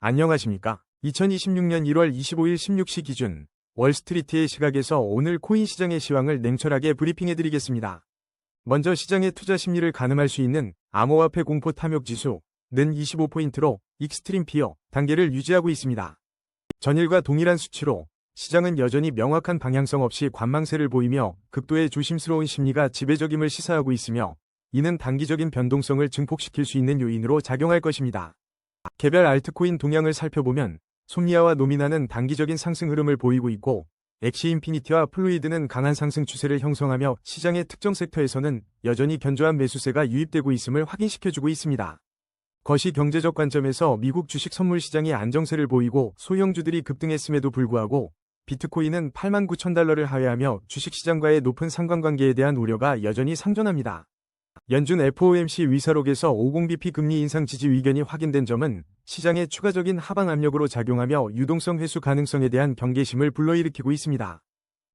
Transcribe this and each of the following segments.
안녕하십니까? 2026년 1월 25일 16시 기준 월스트리트의 시각에서 오늘 코인 시장의 시황을 냉철하게 브리핑해드리겠습니다. 먼저 시장의 투자 심리를 가늠할 수 있는 암호화폐 공포 탐욕 지수는 25포인트로 익스트림 피어 단계를 유지하고 있습니다. 전일과 동일한 수치로 시장은 여전히 명확한 방향성 없이 관망세를 보이며 극도의 조심스러운 심리가 지배적임을 시사하고 있으며 이는 단기적인 변동성을 증폭시킬 수 있는 요인으로 작용할 것입니다. 개별 알트코인 동향을 살펴보면 솜니아와 노미나는 단기적인 상승 흐름을 보이고 있고 엑시 인피니티와 플루이드는 강한 상승 추세를 형성하며 시장의 특정 섹터에서는 여전히 견조한 매수세가 유입되고 있음을 확인시켜주고 있습니다. 거시 경제적 관점에서 미국 주식 선물 시장이 안정세를 보이고 소형주들이 급등했음에도 불구하고 비트코인은 89,000달러를 하회하며 주식시장과의 높은 상관관계에 대한 우려가 여전히 상존합니다. 연준 FOMC 위사록에서 50bp 금리 인상 지지 의견이 확인된 점은 시장의 추가적인 하방 압력으로 작용하며 유동성 회수 가능성에 대한 경계심을 불러일으키고 있습니다.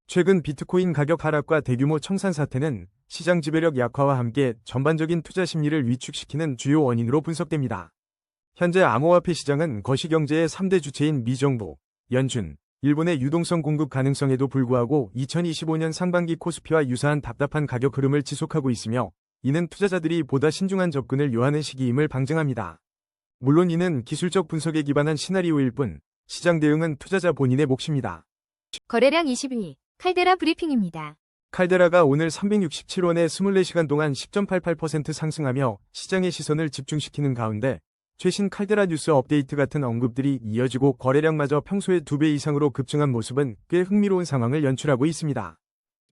최근 비트코인 가격 하락과 대규모 청산 사태는 시장 지배력 약화와 함께 전반적인 투자 심리를 위축시키는 주요 원인으로 분석됩니다. 현재 암호화폐 시장은 거시경제의 3대 주체인 미정부, 연준, 일본의 유동성 공급 가능성에도 불구하고 2025년 상반기 코스피와 유사한 답답한 가격 흐름을 지속하고 있으며 이는 투자자들이 보다 신중한 접근을 요하는 시기임을 방증합니다. 물론 이는 기술적 분석에 기반한 시나리오일 뿐 시장 대응은 투자자 본인의 몫입니다. 거래량 22 칼데라 브리핑입니다. 칼데라가 오늘 367원에 24시간 동안 10.88% 상승하며 시장의 시선을 집중시키는 가운데 최신 칼데라 뉴스 업데이트 같은 언급들이 이어지고 거래량마저 평소의 2배 이상으로 급증한 모습은 꽤 흥미로운 상황을 연출하고 있습니다.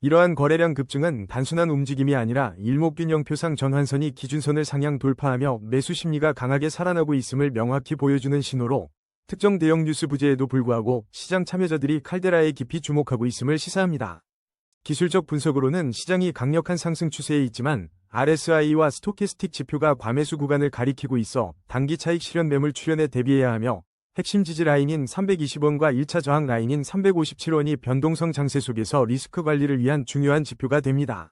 이러한 거래량 급증은 단순한 움직임이 아니라 일목균형표상 전환선이 기준선을 상향 돌파하며 매수 심리가 강하게 살아나고 있음을 명확히 보여주는 신호로 특정 대형 뉴스 부재에도 불구하고 시장 참여자들이 칼데라에 깊이 주목하고 있음을 시사합니다. 기술적 분석으로는 시장이 강력한 상승 추세에 있지만 RSI와 스토캐스틱 지표가 과매수 구간을 가리키고 있어 단기 차익 실현 매물 출현에 대비해야 하며 핵심 지지 라인인 320원과 1차 저항 라인인 357원이 변동성 장세 속에서 리스크 관리를 위한 중요한 지표가 됩니다.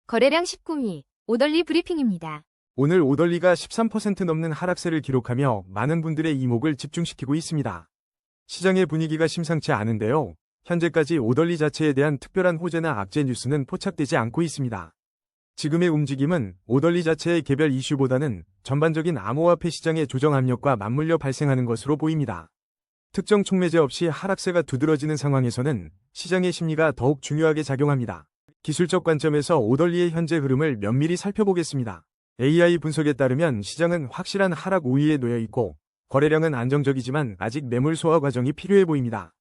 거래량 19위 오덜리 브리핑입니다. 오늘 오덜리가 13% 넘는 하락세를 기록하며 많은 분들의 이목을 집중시키고 있습니다. 시장의 분위기가 심상치 않은데요. 현재까지 오덜리 자체에 대한 특별한 호재나 악재 뉴스는 포착되지 않고 있습니다. 지금의 움직임은 오덜리 자체의 개별 이슈보다는 전반적인 암호화폐 시장의 조정 압력과 맞물려 발생하는 것으로 보입니다. 특정 촉매제 없이 하락세가 두드러지는 상황에서는 시장의 심리가 더욱 중요하게 작용합니다. 기술적 관점에서 오덜리의 현재 흐름을 면밀히 살펴보겠습니다. AI 분석에 따르면 시장은 확실한 하락 우위에 놓여 있고 거래량은 안정적이지만 아직 매물 소화 과정이 필요해 보입니다.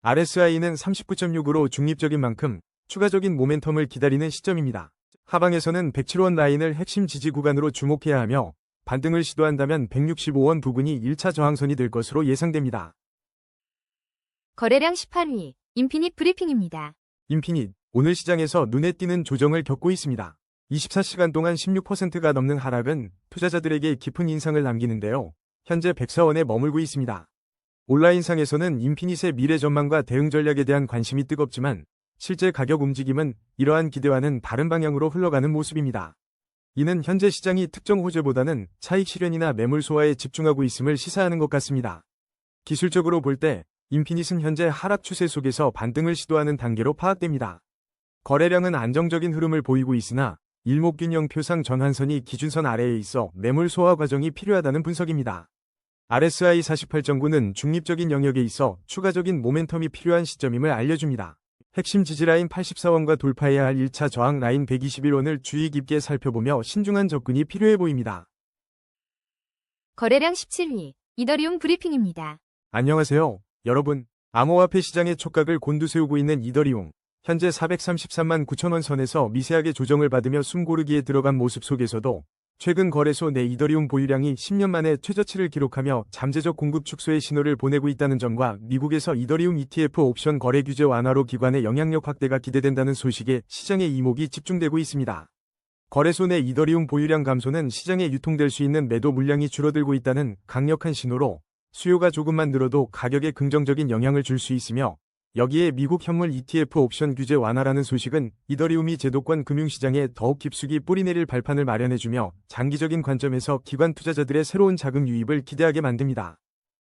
RSI는 39.6으로 중립적인 만큼 추가적인 모멘텀을 기다리는 시점입니다. 하방에서는 107원 라인을 핵심 지지 구간으로 주목해야 하며 반등을 시도한다면 165원 부근이 1차 저항선이 될 것으로 예상됩니다. 거래량 18위 인피닛 브리핑입니다. 인피닛, 오늘 시장에서 눈에 띄는 조정을 겪고 있습니다. 24시간 동안 16%가 넘는 하락은 투자자들에게 깊은 인상을 남기는데요. 현재 104원에 머물고 있습니다. 온라인상에서는 인피닛의 미래 전망과 대응 전략에 대한 관심이 뜨겁지만 실제 가격 움직임은 이러한 기대와는 다른 방향으로 흘러가는 모습입니다. 이는 현재 시장이 특정 호재보다는 차익 실현이나 매물 소화에 집중하고 있음을 시사하는 것 같습니다. 기술적으로 볼 때 인피닛은 현재 하락 추세 속에서 반등을 시도하는 단계로 파악됩니다. 거래량은 안정적인 흐름을 보이고 있으나 일목균형표상 전환선이 기준선 아래에 있어 매물 소화 과정이 필요하다는 분석입니다. RSI 48.9는 중립적인 영역에 있어 추가적인 모멘텀이 필요한 시점임을 알려줍니다. 핵심 지지라인 84원과 돌파해야 할 1차 저항 라인 121원을 주의 깊게 살펴보며 신중한 접근이 필요해 보입니다. 거래량 17위 이더리움 브리핑입니다. 안녕하세요, 여러분. 암호화폐 시장의 촉각을 곤두세우고 있는 이더리움. 현재 433만 9천원 선에서 미세하게 조정을 받으며 숨고르기에 들어간 모습 속에서도 최근 거래소 내 이더리움 보유량이 10년 만에 최저치를 기록하며 잠재적 공급 축소의 신호를 보내고 있다는 점과 미국에서 이더리움 ETF 옵션 거래 규제 완화로 기관의 영향력 확대가 기대된다는 소식에 시장의 이목이 집중되고 있습니다. 거래소 내 이더리움 보유량 감소는 시장에 유통될 수 있는 매도 물량이 줄어들고 있다는 강력한 신호로 수요가 조금만 늘어도 가격에 긍정적인 영향을 줄 수 있으며 여기에 미국 현물 ETF 옵션 규제 완화라는 소식은 이더리움이 제도권 금융시장에 더욱 깊숙이 뿌리내릴 발판을 마련해주며 장기적인 관점에서 기관 투자자들의 새로운 자금 유입을 기대하게 만듭니다.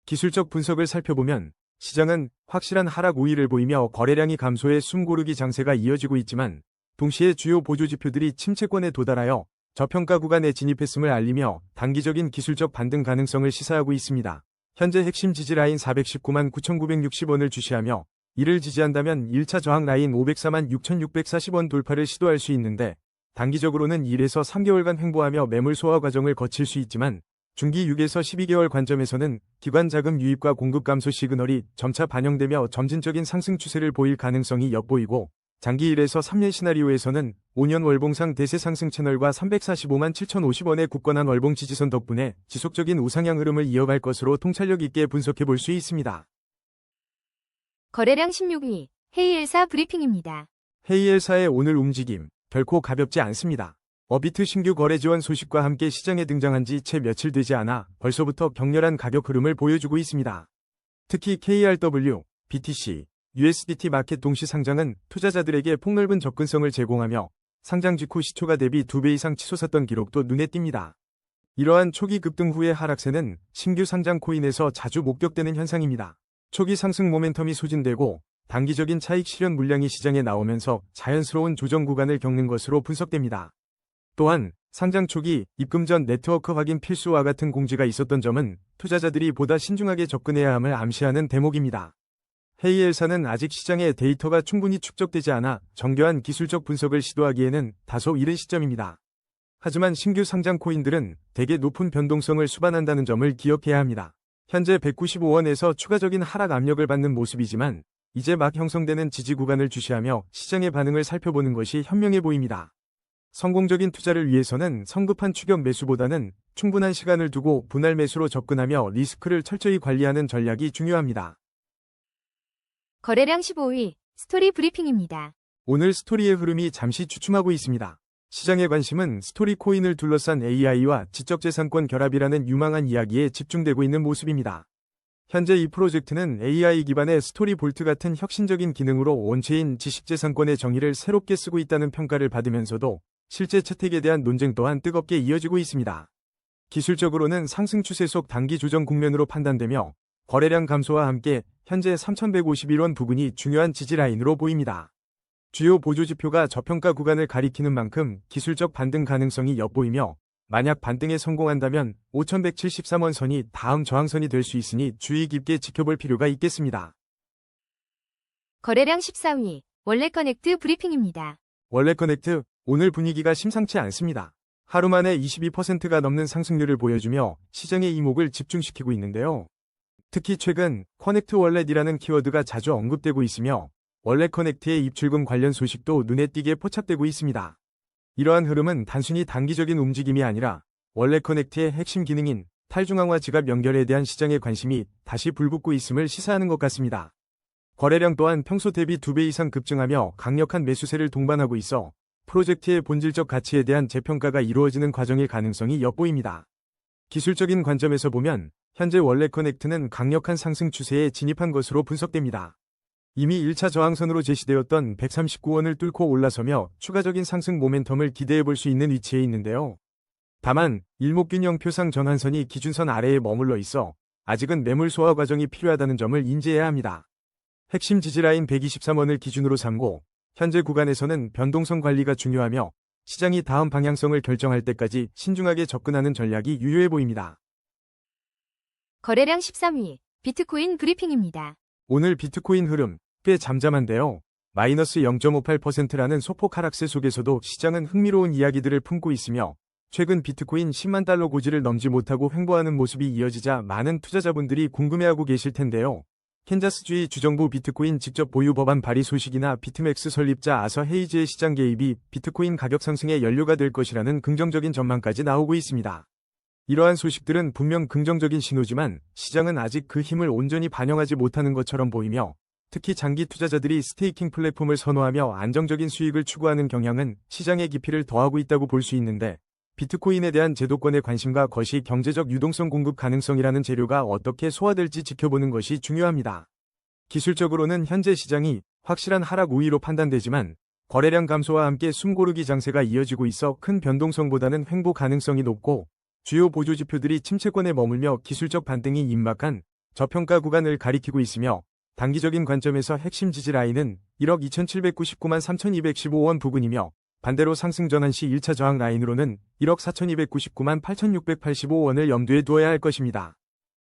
기술적 분석을 살펴보면 시장은 확실한 하락 우위를 보이며 거래량이 감소해 숨고르기 장세가 이어지고 있지만 동시에 주요 보조지표들이 침체권에 도달하여 저평가 구간에 진입했음을 알리며 단기적인 기술적 반등 가능성을 시사하고 있습니다. 현재 핵심 지지라인 419만 9,960원을 주시하며 이를 지지한다면 1차 저항 라인 504만 6,640원 돌파를 시도할 수 있는데 단기적으로는 1에서 3개월간 횡보하며 매물 소화 과정을 거칠 수 있지만 중기 6에서 12개월 관점에서는 기관 자금 유입과 공급 감소 시그널이 점차 반영되며 점진적인 상승 추세를 보일 가능성이 엿보이고 장기 1에서 3년 시나리오에서는 5년 월봉상 대세 상승 채널과 345만 7,050원의 굳건한 월봉 지지선 덕분에 지속적인 우상향 흐름을 이어갈 것으로 통찰력 있게 분석해 볼 수 있습니다. 거래량 16위, 헤이엘사 브리핑입니다. 헤이엘사의 오늘 움직임 결코 가볍지 않습니다. 어비트 신규 거래 지원 소식과 함께 시장에 등장한 지 채 며칠 되지 않아 벌써부터 격렬한 가격 흐름을 보여주고 있습니다. 특히 KRW, BTC, USDT 마켓 동시 상장은 투자자들에게 폭넓은 접근성을 제공하며 상장 직후 시초가 대비 2배 이상 치솟았던 기록도 눈에 띕니다. 이러한 초기 급등 후의 하락세는 신규 상장 코인에서 자주 목격되는 현상입니다. 초기 상승 모멘텀이 소진되고 단기적인 차익 실현 물량이 시장에 나오면서 자연스러운 조정 구간을 겪는 것으로 분석됩니다. 또한 상장 초기 입금 전 네트워크 확인 필수와 같은 공지가 있었던 점은 투자자들이 보다 신중하게 접근해야 함을 암시하는 대목입니다. 헤이엘사는 아직 시장에 데이터가 충분히 축적되지 않아 정교한 기술적 분석을 시도하기에는 다소 이른 시점입니다. 하지만 신규 상장 코인들은 대개 높은 변동성을 수반한다는 점을 기억해야 합니다. 현재 195원에서 추가적인 하락 압력을 받는 모습이지만 이제 막 형성되는 지지 구간을 주시하며 시장의 반응을 살펴보는 것이 현명해 보입니다. 성공적인 투자를 위해서는 성급한 추격 매수보다는 충분한 시간을 두고 분할 매수로 접근하며 리스크를 철저히 관리하는 전략이 중요합니다. 거래량 15위, 스토리 브리핑입니다. 오늘 스토리의 흐름이 잠시 주춤하고 있습니다. 시장의 관심은 스토리 코인을 둘러싼 AI와 지적재산권 결합이라는 유망한 이야기에 집중되고 있는 모습입니다. 현재 이 프로젝트는 AI 기반의 스토리 볼트 같은 혁신적인 기능으로 온체인 지식재산권의 정의를 새롭게 쓰고 있다는 평가를 받으면서도 실제 채택에 대한 논쟁 또한 뜨겁게 이어지고 있습니다. 기술적으로는 상승 추세 속 단기 조정 국면으로 판단되며 거래량 감소와 함께 현재 3,151원 부근이 중요한 지지라인으로 보입니다. 주요 보조지표가 저평가 구간을 가리키는 만큼 기술적 반등 가능성이 엿보이며 만약 반등에 성공한다면 5,173원 선이 다음 저항선이 될 수 있으니 주의 깊게 지켜볼 필요가 있겠습니다. 거래량 14위, 원래커넥트 브리핑입니다. 원래커넥트, 오늘 분위기가 심상치 않습니다. 하루 만에 22%가 넘는 상승률을 보여주며 시장의 이목을 집중시키고 있는데요. 특히 최근 커넥트 월렛이라는 키워드가 자주 언급되고 있으며 월렛커넥트의 입출금 관련 소식도 눈에 띄게 포착되고 있습니다. 이러한 흐름은 단순히 단기적인 움직임이 아니라 월렛커넥트의 핵심 기능인 탈중앙화 지갑 연결에 대한 시장의 관심이 다시 불붙고 있음을 시사하는 것 같습니다. 거래량 또한 평소 대비 2배 이상 급증하며 강력한 매수세를 동반하고 있어 프로젝트의 본질적 가치에 대한 재평가가 이루어지는 과정일 가능성이 엿보입니다. 기술적인 관점에서 보면 현재 월렛커넥트는 강력한 상승 추세에 진입한 것으로 분석됩니다. 이미 1차 저항선으로 제시되었던 139원을 뚫고 올라서며 추가적인 상승 모멘텀을 기대해 볼 수 있는 위치에 있는데요. 다만 일목균형 표상 전환선이 기준선 아래에 머물러 있어 아직은 매물 소화 과정이 필요하다는 점을 인지해야 합니다. 핵심 지지라인 123원을 기준으로 삼고 현재 구간에서는 변동성 관리가 중요하며 시장이 다음 방향성을 결정할 때까지 신중하게 접근하는 전략이 유효해 보입니다. 거래량 13위, 비트코인 브리핑입니다. 오늘 비트코인 흐름 꽤 잠잠한데요. 마이너스 0.58%라는 소폭 하락세 속에서도 시장은 흥미로운 이야기들을 품고 있으며 최근 비트코인 10만 달러 고지를 넘지 못하고 횡보하는 모습이 이어지자 많은 투자자분들이 궁금해하고 계실 텐데요. 캔자스주의 주정부 비트코인 직접 보유 법안 발의 소식이나 비트맥스 설립자 아서 헤이즈의 시장 개입이 비트코인 가격 상승의 연료가 될 것이라는 긍정적인 전망까지 나오고 있습니다. 이러한 소식들은 분명 긍정적인 신호지만 시장은 아직 그 힘을 온전히 반영하지 못하는 것처럼 보이며 특히 장기 투자자들이 스테이킹 플랫폼을 선호하며 안정적인 수익을 추구하는 경향은 시장의 깊이를 더하고 있다고 볼 수 있는데 비트코인에 대한 제도권의 관심과 거시 경제적 유동성 공급 가능성이라는 재료가 어떻게 소화될지 지켜보는 것이 중요합니다. 기술적으로는 현재 시장이 확실한 하락 우위로 판단되지만 거래량 감소와 함께 숨고르기 장세가 이어지고 있어 큰 변동성보다는 횡보 가능성이 높고 주요 보조 지표들이 침체권에 머물며 기술적 반등이 임박한 저평가 구간을 가리키고 있으며 단기적인 관점에서 핵심 지지 라인은 1억 2799만 3215원 부근이며 반대로 상승 전환 시 1차 저항 라인으로는 1억 4299만 8685원을 염두에 두어야 할 것입니다.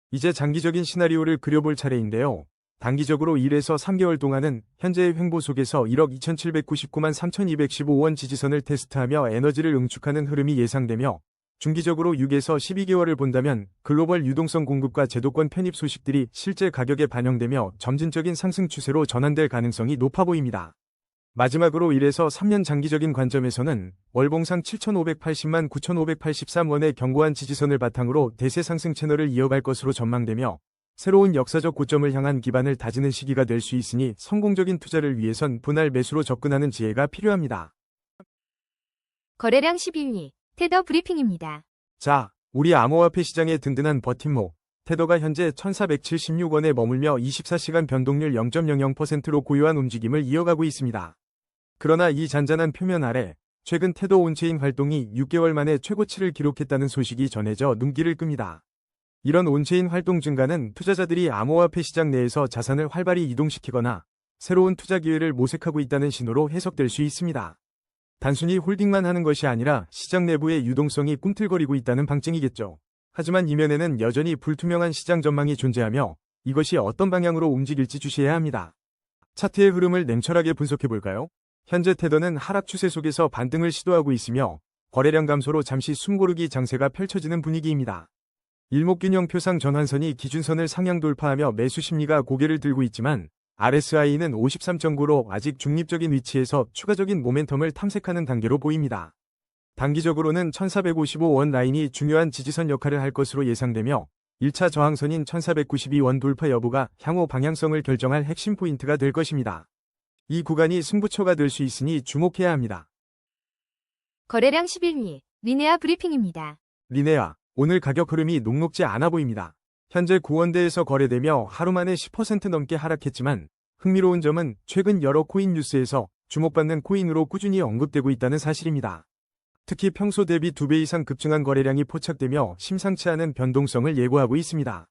이제 장기적인 시나리오를 그려볼 차례인데요. 단기적으로 1에서 3개월 동안은 현재의 횡보 속에서 1억 2799만 3215원 지지선을 테스트하며 에너지를 응축하는 흐름이 예상되며 중기적으로 6에서 12개월을 본다면 글로벌 유동성 공급과 제도권 편입 소식들이 실제 가격에 반영되며 점진적인 상승 추세로 전환될 가능성이 높아 보입니다. 마지막으로 1에서 3년 장기적인 관점에서는 월봉상 7,580만 9,583원의 견고한 지지선을 바탕으로 대세 상승 채널을 이어갈 것으로 전망되며 새로운 역사적 고점을 향한 기반을 다지는 시기가 될 수 있으니 성공적인 투자를 위해선 분할 매수로 접근하는 지혜가 필요합니다. 거래량 12위, 테더 브리핑입니다. 자, 우리 암호화폐 시장의 든든한 버팀목, 테더가 현재 1476원에 머물며 24시간 변동률 0.00%로 고요한 움직임을 이어가고 있습니다. 그러나 이 잔잔한 표면 아래 최근 테더 온체인 활동이 6개월 만에 최고치를 기록했다는 소식이 전해져 눈길을 끕니다. 이런 온체인 활동 증가는 투자자들이 암호화폐 시장 내에서 자산을 활발히 이동시키거나 새로운 투자 기회를 모색하고 있다는 신호로 해석될 수 있습니다. 단순히 홀딩만 하는 것이 아니라 시장 내부의 유동성이 꿈틀거리고 있다는 방증이겠죠. 하지만 이면에는 여전히 불투명한 시장 전망이 존재하며 이것이 어떤 방향으로 움직일지 주시해야 합니다. 차트의 흐름을 냉철하게 분석해볼까요? 현재 테더는 하락 추세 속에서 반등을 시도하고 있으며 거래량 감소로 잠시 숨고르기 장세가 펼쳐지는 분위기입니다. 일목균형 표상 전환선이 기준선을 상향 돌파하며 매수 심리가 고개를 들고 있지만 RSI는 53.9로 아직 중립적인 위치에서 추가적인 모멘텀을 탐색하는 단계로 보입니다. 단기적으로는 1455원 라인이 중요한 지지선 역할을 할 것으로 예상되며 1차 저항선인 1492원 돌파 여부가 향후 방향성을 결정할 핵심 포인트가 될 것입니다. 이 구간이 승부처가 될 수 있으니 주목해야 합니다. 거래량 11위, 리네아 브리핑입니다. 리네아, 오늘 가격 흐름이 녹록지 않아 보입니다. 현재 9원대에서 거래되며 하루 만에 10% 넘게 하락했지만 흥미로운 점은 최근 여러 코인 뉴스에서 주목받는 코인으로 꾸준히 언급되고 있다는 사실입니다. 특히 평소 대비 2배 이상 급증한 거래량이 포착되며 심상치 않은 변동성을 예고하고 있습니다.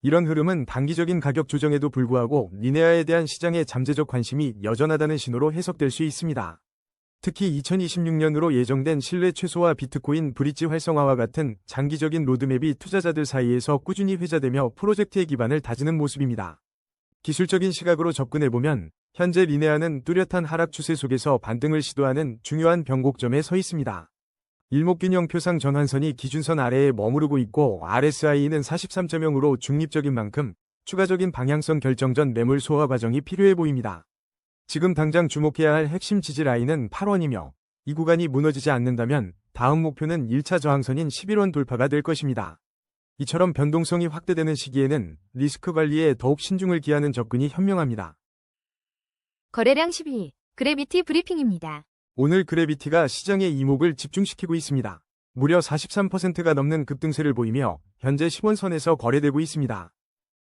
이런 흐름은 단기적인 가격 조정에도 불구하고 리네아에 대한 시장의 잠재적 관심이 여전하다는 신호로 해석될 수 있습니다. 특히 2026년으로 예정된 신뢰 최소화 비트코인 브릿지 활성화와 같은 장기적인 로드맵이 투자자들 사이에서 꾸준히 회자되며 프로젝트의 기반을 다지는 모습입니다. 기술적인 시각으로 접근해보면 현재 리네아는 뚜렷한 하락 추세 속에서 반등을 시도하는 중요한 변곡점에 서 있습니다. 일목균형 표상 전환선이 기준선 아래에 머무르고 있고 RSI는 43.0으로 중립적인 만큼 추가적인 방향성 결정 전 매물 소화 과정이 필요해 보입니다. 지금 당장 주목해야 할 핵심 지지 라인은 8원이며 이 구간이 무너지지 않는다면 다음 목표는 1차 저항선인 11원 돌파가 될 것입니다. 이처럼 변동성이 확대되는 시기에는 리스크 관리에 더욱 신중을 기하는 접근이 현명합니다. 거래량 12위, 그래비티 브리핑입니다. 오늘 그래비티가 시장의 이목을 집중시키고 있습니다. 무려 43%가 넘는 급등세를 보이며 현재 10원선에서 거래되고 있습니다.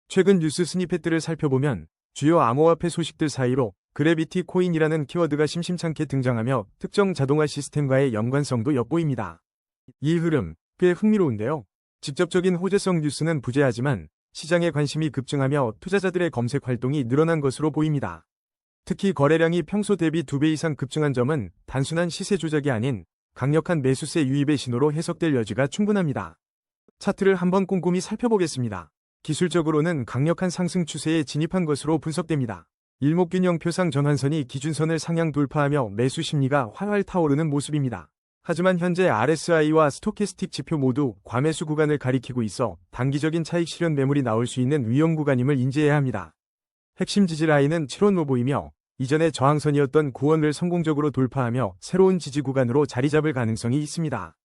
최근 뉴스 스니펫들을 살펴보면 주요 암호화폐 소식들 사이로 그래비티 코인이라는 키워드가 심심찮게 등장하며 특정 자동화 시스템과의 연관성도 엿보입니다. 이 흐름 꽤 흥미로운데요. 직접적인 호재성 뉴스는 부재하지만 시장의 관심이 급증하며 투자자들의 검색 활동이 늘어난 것으로 보입니다. 특히 거래량이 평소 대비 2배 이상 급증한 점은 단순한 시세 조작이 아닌 강력한 매수세 유입의 신호로 해석될 여지가 충분합니다. 차트를 한번 꼼꼼히 살펴보겠습니다. 기술적으로는 강력한 상승 추세에 진입한 것으로 분석됩니다. 일목균형 표상 전환선이 기준선을 상향 돌파하며 매수 심리가 활활 타오르는 모습입니다. 하지만 현재 RSI와 스토캐스틱 지표 모두 과매수 구간을 가리키고 있어 단기적인 차익 실현 매물이 나올 수 있는 위험 구간임을 인지해야 합니다. 핵심 지지 라인은 7원로 보이며 이전의 저항선이었던 9원을 성공적으로 돌파하며 새로운 지지 구간으로 자리 잡을 가능성이 있습니다.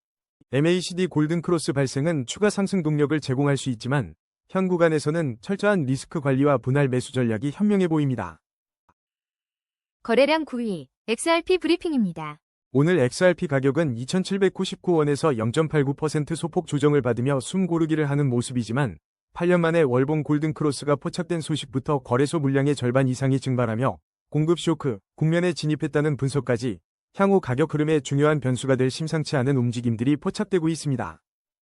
MACD 골든크로스 발생은 추가 상승 동력을 제공할 수 있지만 현 구간에서는 철저한 리스크 관리와 분할 매수 전략이 현명해 보입니다. 거래량 9위, XRP 브리핑입니다. 오늘 XRP 가격은 2,799원에서 0.89% 소폭 조정을 받으며 숨 고르기를 하는 모습이지만 8년 만에 월봉 골든크로스가 포착된 소식부터 거래소 물량의 절반 이상이 증발하며 공급 쇼크 국면에 진입했다는 분석까지 향후 가격 흐름에 중요한 변수가 될 심상치 않은 움직임들이 포착되고 있습니다.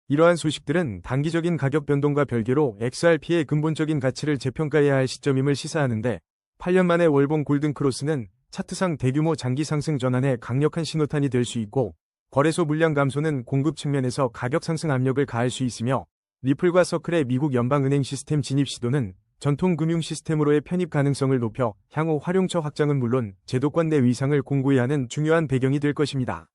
이러한 소식들은 단기적인 가격 변동과 별개로 XRP의 근본적인 가치를 재평가해야 할 시점임을 시사하는데 8년 만에 월봉 골든크로스는 차트상 대규모 장기 상승 전환에 강력한 신호탄이 될 수 있고 거래소 물량 감소는 공급 측면에서 가격 상승 압력을 가할 수 있으며 리플과 서클의 미국 연방은행 시스템 진입 시도는 전통 금융 시스템으로의 편입 가능성을 높여 향후 활용처 확장은 물론 제도권 내 위상을 공고히 하는 중요한 배경이 될 것입니다.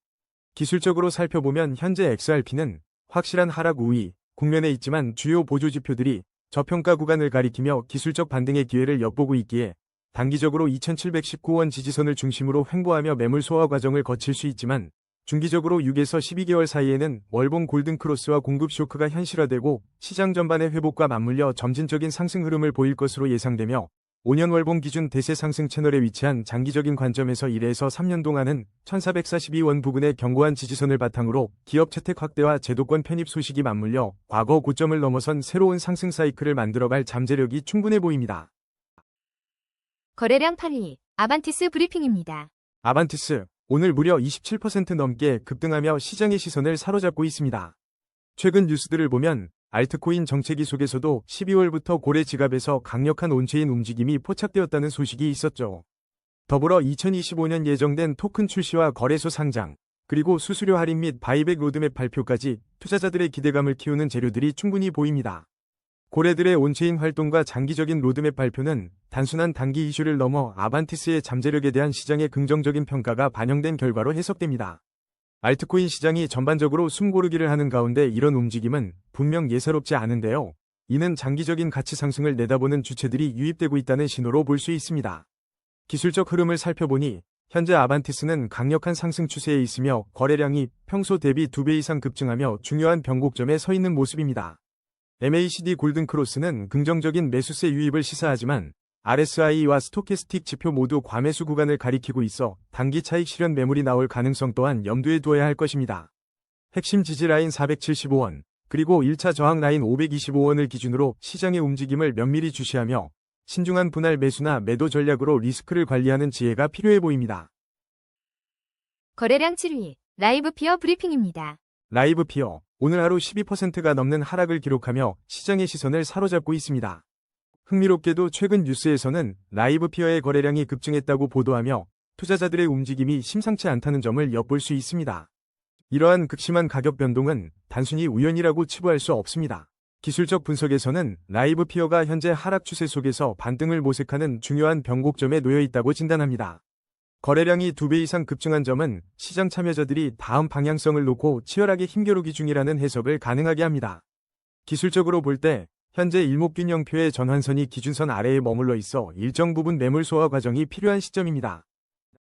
기술적으로 살펴보면 현재 XRP는 확실한 하락 우위 국면에 있지만 주요 보조 지표들이 저평가 구간을 가리키며 기술적 반등의 기회를 엿보고 있기에 단기적으로 2719원 지지선을 중심으로 횡보하며 매물 소화 과정을 거칠 수 있지만 중기적으로 6에서 12개월 사이에는 월봉 골든크로스와 공급 쇼크가 현실화되고 시장 전반의 회복과 맞물려 점진적인 상승 흐름을 보일 것으로 예상되며 5년 월봉 기준 대세 상승 채널에 위치한 장기적인 관점에서 1에서 3년 동안은 1442원 부근의 견고한 지지선을 바탕으로 기업 채택 확대와 제도권 편입 소식이 맞물려 과거 고점을 넘어선 새로운 상승 사이클을 만들어갈 잠재력이 충분해 보입니다. 거래량 8위, 아반티스 브리핑입니다. 아반티스, 오늘 무려 27% 넘게 급등하며 시장의 시선을 사로잡고 있습니다. 최근 뉴스들을 보면 알트코인 정체기 속에서도 12월부터 고래 지갑에서 강력한 온체인 움직임이 포착되었다는 소식이 있었죠. 더불어 2025년 예정된 토큰 출시와 거래소 상장, 그리고 수수료 할인 및 바이백 로드맵 발표까지 투자자들의 기대감을 키우는 재료들이 충분히 보입니다. 고래들의 온체인 활동과 장기적인 로드맵 발표는 단순한 단기 이슈를 넘어 아반티스의 잠재력에 대한 시장의 긍정적인 평가가 반영된 결과로 해석됩니다. 알트코인 시장이 전반적으로 숨고르기를 하는 가운데 이런 움직임은 분명 예사롭지 않은데요. 이는 장기적인 가치 상승을 내다보는 주체들이 유입되고 있다는 신호로 볼 수 있습니다. 기술적 흐름을 살펴보니 현재 아반티스는 강력한 상승 추세에 있으며 거래량이 평소 대비 2배 이상 급증하며 중요한 변곡점에 서 있는 모습입니다. MACD 골든크로스는 긍정적인 매수세 유입을 시사하지만 RSI와 스토캐스틱 지표 모두 과매수 구간을 가리키고 있어 단기 차익 실현 매물이 나올 가능성 또한 염두에 두어야 할 것입니다. 핵심 지지 라인 475원, 그리고 1차 저항 라인 525원을 기준으로 시장의 움직임을 면밀히 주시하며 신중한 분할 매수나 매도 전략으로 리스크를 관리하는 지혜가 필요해 보입니다. 거래량 7위, 라이브 피어 브리핑입니다. 라이브 피어, 오늘 하루 12%가 넘는 하락을 기록하며 시장의 시선을 사로잡고 있습니다. 흥미롭게도 최근 뉴스에서는 라이브 피어의 거래량이 급증했다고 보도하며 투자자들의 움직임이 심상치 않다는 점을 엿볼 수 있습니다. 이러한 극심한 가격 변동은 단순히 우연이라고 치부할 수 없습니다. 기술적 분석에서는 라이브 피어가 현재 하락 추세 속에서 반등을 모색하는 중요한 변곡점에 놓여 있다고 진단합니다. 거래량이 2배 이상 급증한 점은 시장 참여자들이 다음 방향성을 놓고 치열하게 힘겨루기 중이라는 해석을 가능하게 합니다. 기술적으로 볼 때 현재 일목균형표의 전환선이 기준선 아래에 머물러 있어 일정 부분 매물 소화 과정이 필요한 시점입니다.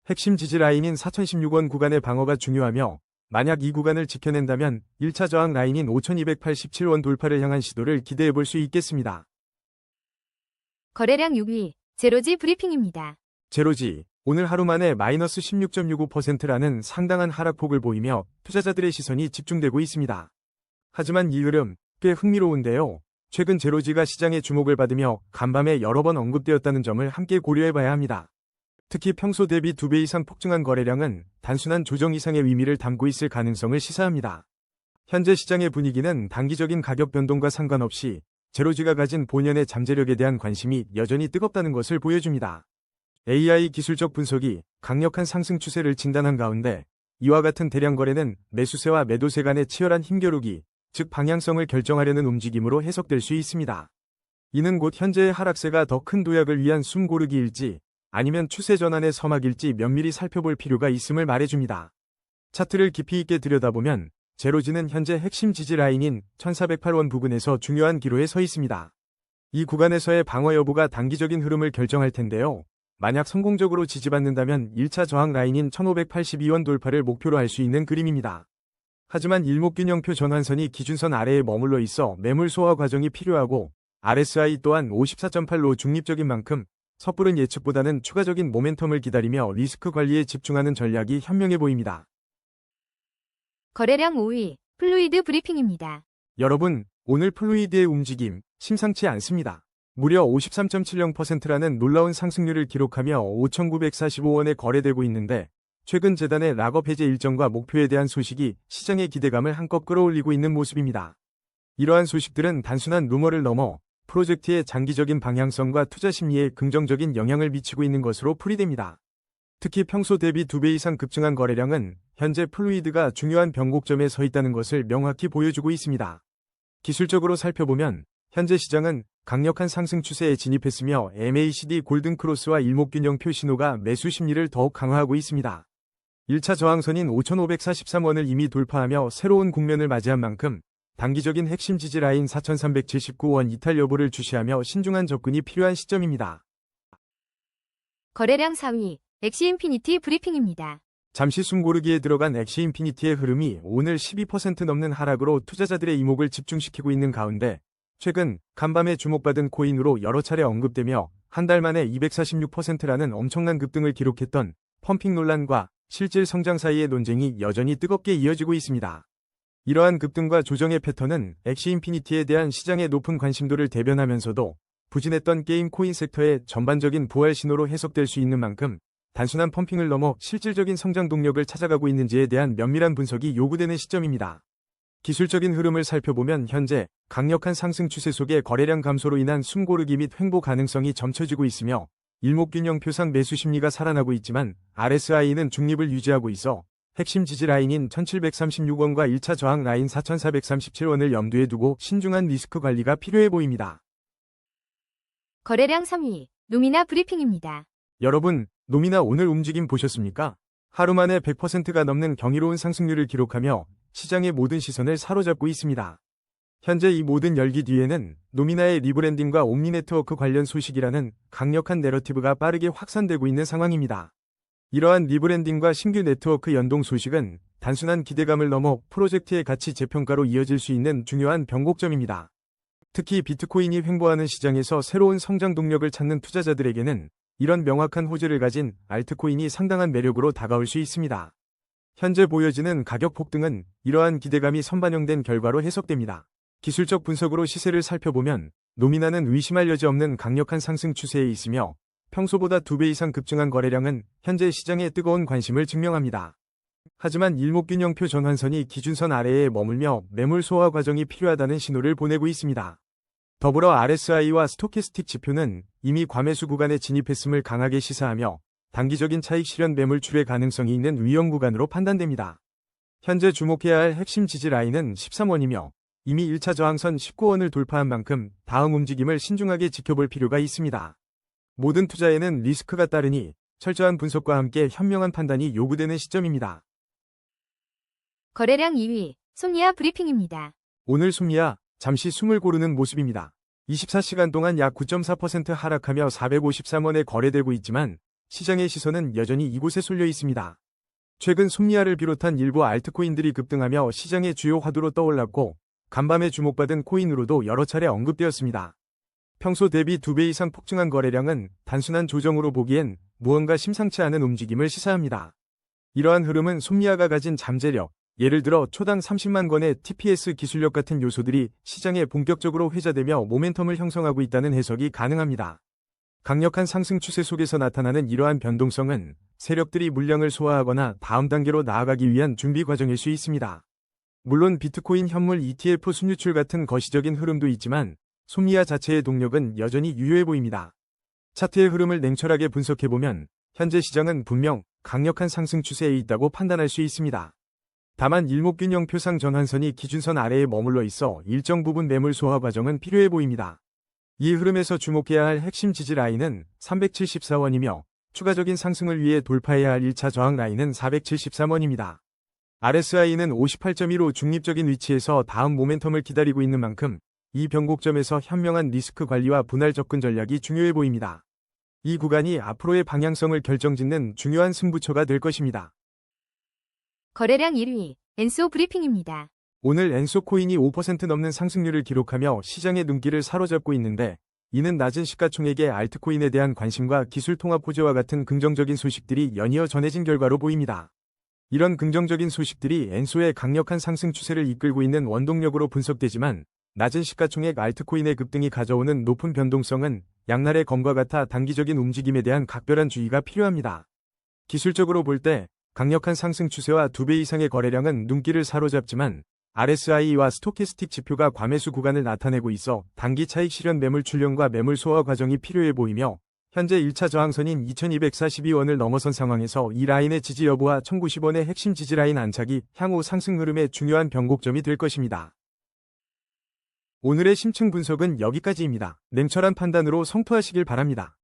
핵심 지지 라인인 4016원 구간의 방어가 중요하며 만약 이 구간을 지켜낸다면 1차 저항 라인인 5287원 돌파를 향한 시도를 기대해 볼 수 있겠습니다. 거래량 6위, 제로지 브리핑입니다. 제로지, 오늘 하루 만에 마이너스 16.65%라는 상당한 하락폭을 보이며 투자자들의 시선이 집중되고 있습니다. 하지만 이 흐름 꽤 흥미로운데요. 최근 제로지가 시장의 주목을 받으며 간밤에 여러 번 언급되었다는 점을 함께 고려해봐야 합니다. 특히 평소 대비 2배 이상 폭증한 거래량은 단순한 조정 이상의 의미를 담고 있을 가능성을 시사합니다. 현재 시장의 분위기는 단기적인 가격 변동과 상관없이 제로지가 가진 본연의 잠재력에 대한 관심이 여전히 뜨겁다는 것을 보여줍니다. AI 기술적 분석이 강력한 상승 추세를 진단한 가운데 이와 같은 대량 거래는 매수세와 매도세 간의 치열한 힘겨루기, 즉 방향성을 결정하려는 움직임으로 해석될 수 있습니다. 이는 곧 현재의 하락세가 더 큰 도약을 위한 숨고르기일지 아니면 추세 전환의 서막일지 면밀히 살펴볼 필요가 있음을 말해줍니다. 차트를 깊이 있게 들여다보면 제로지는 현재 핵심 지지 라인인 1408원 부근에서 중요한 기로에 서 있습니다. 이 구간에서의 방어 여부가 단기적인 흐름을 결정할 텐데요. 만약 성공적으로 지지받는다면 1차 저항 라인인 1582원 돌파를 목표로 할 수 있는 그림입니다. 하지만 일목균형표 전환선이 기준선 아래에 머물러 있어 매물 소화 과정이 필요하고 RSI 또한 54.8로 중립적인 만큼 섣부른 예측보다는 추가적인 모멘텀을 기다리며 리스크 관리에 집중하는 전략이 현명해 보입니다. 거래량 5위, 플루이드 브리핑입니다. 여러분, 오늘 플루이드의 움직임 심상치 않습니다. 무려 53.70%라는 놀라운 상승률을 기록하며 5,945원에 거래되고 있는데 최근 재단의 락업 해제 일정과 목표에 대한 소식이 시장의 기대감을 한껏 끌어올리고 있는 모습입니다. 이러한 소식들은 단순한 루머를 넘어 프로젝트의 장기적인 방향성과 투자 심리에 긍정적인 영향을 미치고 있는 것으로 풀이됩니다. 특히 평소 대비 2배 이상 급증한 거래량은 현재 플루이드가 중요한 변곡점에 서 있다는 것을 명확히 보여주고 있습니다. 기술적으로 살펴보면 현재 시장은 강력한 상승 추세에 진입했으며 MACD 골든크로스와 일목균형표 신호가 매수 심리를 더욱 강화하고 있습니다. 1차 저항선인 5,543원을 이미 돌파하며 새로운 국면을 맞이한 만큼 단기적인 핵심 지지 라인 4,379원 이탈 여부를 주시하며 신중한 접근이 필요한 시점입니다. 거래량 4위, 엑시인피니티 브리핑입니다. 잠시 숨고르기에 들어간 엑시인피니티의 흐름이 오늘 12% 넘는 하락으로 투자자들의 이목을 집중시키고 있는 가운데 최근 간밤에 주목받은 코인으로 여러 차례 언급되며 한 달 만에 246%라는 엄청난 급등을 기록했던 펌핑 논란과 실질 성장 사이의 논쟁이 여전히 뜨겁게 이어지고 있습니다. 이러한 급등과 조정의 패턴은 엑시인피니티에 대한 시장의 높은 관심도를 대변하면서도 부진했던 게임 코인 섹터의 전반적인 부활 신호로 해석될 수 있는 만큼 단순한 펌핑을 넘어 실질적인 성장 동력을 찾아가고 있는지에 대한 면밀한 분석이 요구되는 시점입니다. 기술적인 흐름을 살펴보면 현재 강력한 상승 추세 속에 거래량 감소로 인한 숨고르기 및 횡보 가능성이 점쳐지고 있으며 일목균형표상 매수 심리가 살아나고 있지만 RSI는 중립을 유지하고 있어 핵심 지지 라인인 1736원과 1차 저항 라인 4437원을 염두에 두고 신중한 리스크 관리가 필요해 보입니다. 거래량 3위, 노미나 브리핑입니다. 여러분, 노미나 오늘 움직임 보셨습니까? 하루 만에 100%가 넘는 경이로운 상승률을 기록하며 시장의 모든 시선을 사로잡고 있습니다. 현재 이 모든 열기 뒤에는 노미나의 리브랜딩과 옴니네트워크 관련 소식이라는 강력한 내러티브가 빠르게 확산되고 있는 상황입니다. 이러한 리브랜딩과 신규 네트워크 연동 소식은 단순한 기대감을 넘어 프로젝트의 가치 재평가로 이어질 수 있는 중요한 변곡점입니다. 특히 비트코인이 횡보하는 시장에서 새로운 성장 동력을 찾는 투자자들에게는 이런 명확한 호재를 가진 알트코인이 상당한 매력으로 다가올 수 있습니다. 현재 보여지는 가격 폭등은 이러한 기대감이 선반영된 결과로 해석됩니다. 기술적 분석으로 시세를 살펴보면 노미나는 의심할 여지 없는 강력한 상승 추세에 있으며 평소보다 2배 이상 급증한 거래량은 현재 시장의 뜨거운 관심을 증명합니다. 하지만 일목균형표 전환선이 기준선 아래에 머물며 매물 소화 과정이 필요하다는 신호를 보내고 있습니다. 더불어 RSI와 스토캐스틱 지표는 이미 과매수 구간에 진입했음을 강하게 시사하며 단기적인 차익 실현 매물출의 가능성이 있는 위험 구간으로 판단됩니다. 현재 주목해야 할 핵심 지지 라인은 13원이며 이미 1차 저항선 19원을 돌파한 만큼 다음 움직임을 신중하게 지켜볼 필요가 있습니다. 모든 투자에는 리스크가 따르니 철저한 분석과 함께 현명한 판단이 요구되는 시점입니다. 거래량 2위, 솜니아 브리핑입니다. 오늘 솜니아 잠시 숨을 고르는 모습입니다. 24시간 동안 약 9.4% 하락하며 453원에 거래되고 있지만 시장의 시선은 여전히 이곳에 쏠려 있습니다. 최근 솜니아를 비롯한 일부 알트코인들이 급등하며 시장의 주요 화두로 떠올랐고 간밤에 주목받은 코인으로도 여러 차례 언급되었습니다. 평소 대비 2배 이상 폭증한 거래량은 단순한 조정으로 보기엔 무언가 심상치 않은 움직임을 시사합니다. 이러한 흐름은 솜니아가 가진 잠재력, 예를 들어 초당 30만 건의 TPS 기술력 같은 요소들이 시장에 본격적으로 회자되며 모멘텀을 형성하고 있다는 해석이 가능합니다. 강력한 상승 추세 속에서 나타나는 이러한 변동성은 세력들이 물량을 소화하거나 다음 단계로 나아가기 위한 준비 과정일 수 있습니다. 물론 비트코인 현물 ETF 순유출 같은 거시적인 흐름도 있지만 솜니아 자체의 동력은 여전히 유효해 보입니다. 차트의 흐름을 냉철하게 분석해보면 현재 시장은 분명 강력한 상승 추세에 있다고 판단할 수 있습니다. 다만 일목균형표상 전환선이 기준선 아래에 머물러 있어 일정 부분 매물 소화 과정은 필요해 보입니다. 이 흐름에서 주목해야 할 핵심 지지 라인은 374원이며 추가적인 상승을 위해 돌파해야 할 1차 저항 라인은 473원입니다. RSI는 58.15 중립적인 위치에서 다음 모멘텀을 기다리고 있는 만큼 이 변곡점에서 현명한 리스크 관리와 분할 접근 전략이 중요해 보입니다. 이 구간이 앞으로의 방향성을 결정짓는 중요한 승부처가 될 것입니다. 거래량 1위, 엔소 브리핑입니다. 오늘 엔소 코인이 5% 넘는 상승률을 기록하며 시장의 눈길을 사로잡고 있는데 이는 낮은 시가총액의 알트코인에 대한 관심과 기술 통합 호재와 같은 긍정적인 소식들이 연이어 전해진 결과로 보입니다. 이런 긍정적인 소식들이 엔소의 강력한 상승 추세를 이끌고 있는 원동력으로 분석되지만 낮은 시가총액 알트코인의 급등이 가져오는 높은 변동성은 양날의 검과 같아 단기적인 움직임에 대한 각별한 주의가 필요합니다. 기술적으로 볼 때 강력한 상승 추세와 2배 이상의 거래량은 눈길을 사로잡지만 RSI와 스토캐스틱 지표가 과매수 구간을 나타내고 있어 단기 차익 실현 매물 출렁과 매물 소화 과정이 필요해 보이며 현재 1차 저항선인 2242원을 넘어선 상황에서 이 라인의 지지 여부와 1090원의 핵심 지지 라인 안착이 향후 상승 흐름의 중요한 변곡점이 될 것입니다. 오늘의 심층 분석은 여기까지입니다. 냉철한 판단으로 성투하시길 바랍니다.